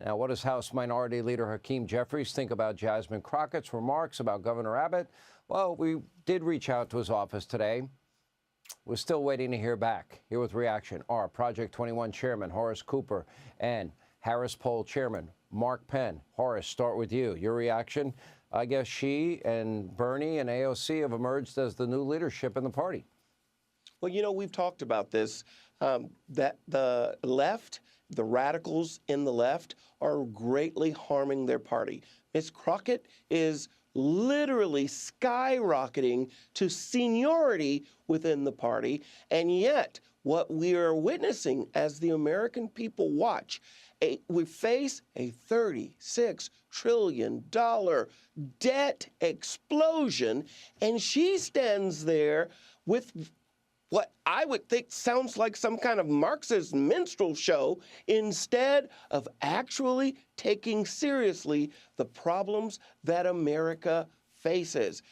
Now, what does House Minority Leader Hakeem Jeffries think about Jasmine Crockett's remarks about Governor Abbott? Well, we did reach out to his office today. We're still waiting to hear back. Here with reaction are Project 21 Chairman Horace Cooper and Harris Poll Chairman Mark Penn. Horace, start with you. Your reaction? I guess she and Bernie and AOC have emerged as the new leadership in the party. Well, you know, we've talked about this, that the left, the radicals in the left, are greatly harming their party. Ms. Crockett is literally skyrocketing to seniority within the party, and yet what we are witnessing as the American people watch, we face a $36 trillion debt explosion, and she stands there with what I would think sounds like some kind of Marxist minstrel show, instead of actually taking seriously the problems that America faces.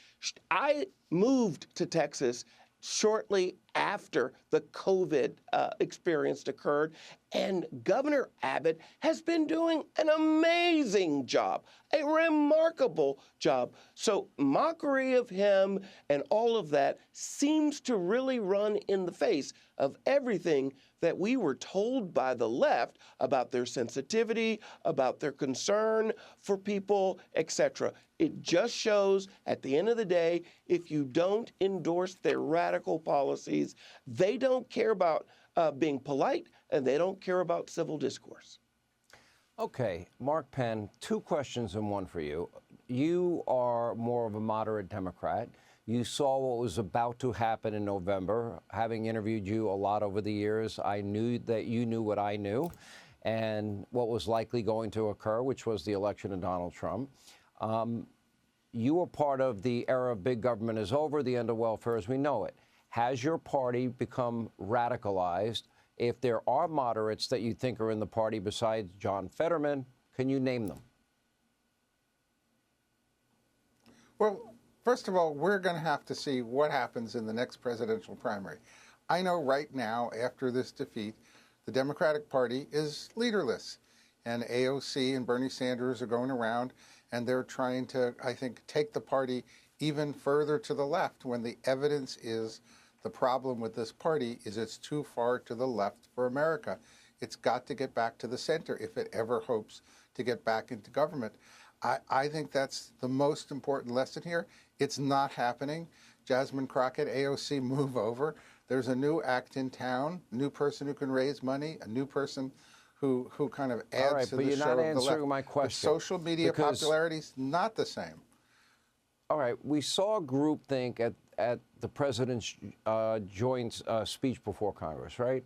I moved to Texas shortly after the COVID experience occurred, and Governor Abbott has been doing an amazing job, a remarkable job. So mockery of him and all of that seems to really run in the face of everything that we were told by the left about their sensitivity, about their concern for people, etc. It just shows, at the end of the day, if you don't endorse their radical policies, they don't care about being polite, and they don't care about civil discourse. Okay, Mark Penn, two questions in one for you. You are more of a moderate Democrat. You saw what was about to happen in November. Having interviewed you a lot over the years, I knew that you knew what I knew and what was likely going to occur, which was the election of Donald Trump. You were part of the era of big government is over, the end of welfare as we know it. Has your party become radicalized? If there are moderates that you think are in the party besides John Fetterman, can you name them? Well, first of all, we're going to have to see what happens in the next presidential primary. I know right now, after this defeat, the Democratic Party is leaderless. And AOC and Bernie Sanders are going around, and they're trying to, I think, take the party even further to the left, when the evidence is the problem with this party is it's too far to the left for America. It's got to get back to the center if it ever hopes to get back into government. I think that's the most important lesson here. It's not happening. Jasmine Crockett, AOC, move over. There's a new act in town, a new person who can raise money, a new person who kind of adds to the show of the left. All right, but you're not answering my question. But social media popularity is not the same. All right, we saw groupthink at the president's joint speech before Congress, right?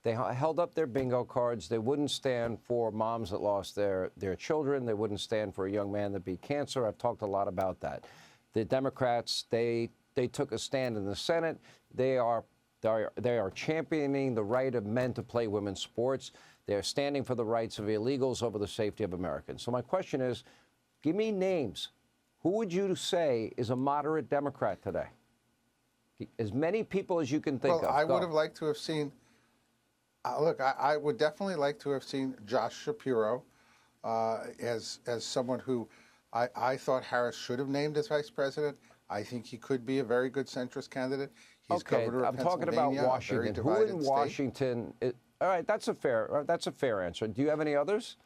They held up their bingo cards. They wouldn't stand for moms that lost their children. They wouldn't stand for a young man that beat cancer. I've talked a lot about that. The Democrats, they took a stand in the Senate. They are championing the right of men to play women's sports. They're standing for the rights of illegals over the safety of Americans. So my question is, give me names. Who would you say is a moderate Democrat today? As many people as you can think of. Well, I would have liked to have seen, look, I would definitely like to have seen Josh Shapiro as someone who I thought Harris should have named as vice president. I think he could be a very good centrist candidate. He's governor of Pennsylvania. I'm talking about Washington. Who in Washington? All right, that's a fair answer. Do you have any others?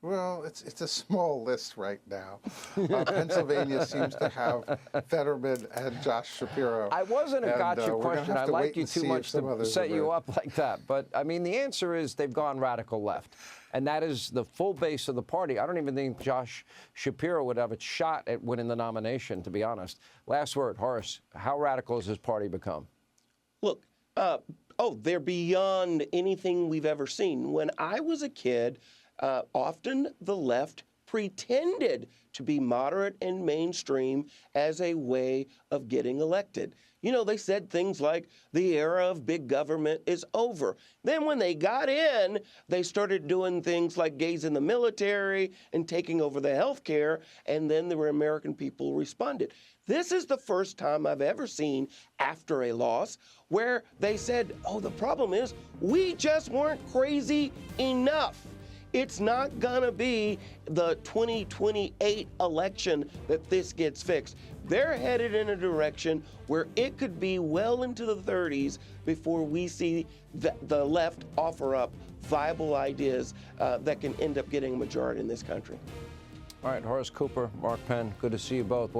Well, it's a small list right now. Pennsylvania seems to have Fetterman and Josh Shapiro. I wasn't a gotcha question. I like you too much to set you up like that. But, I mean, the answer is they've gone radical left. And that is the full base of the party. I don't even think Josh Shapiro would have a shot at winning the nomination, to be honest. Last word, Horace, how radical has his party become? Look, they're beyond anything we've ever seen. When I was a kid, often the left pretended to be moderate and mainstream as a way of getting elected. You know, they said things like the era of big government is over. Then when they got in, they started doing things like gays in the military and taking over the health care, and then the American people responded. This is the first time I've ever seen after a loss where they said, oh, the problem is we just weren't crazy enough. It's not gonna be the 2028 election that this gets fixed. They're headed in a direction where it could be well into the 30s before we see the left offer up viable ideas that can end up getting a majority in this country. All right, Horace Cooper, Mark Penn, good to see you both.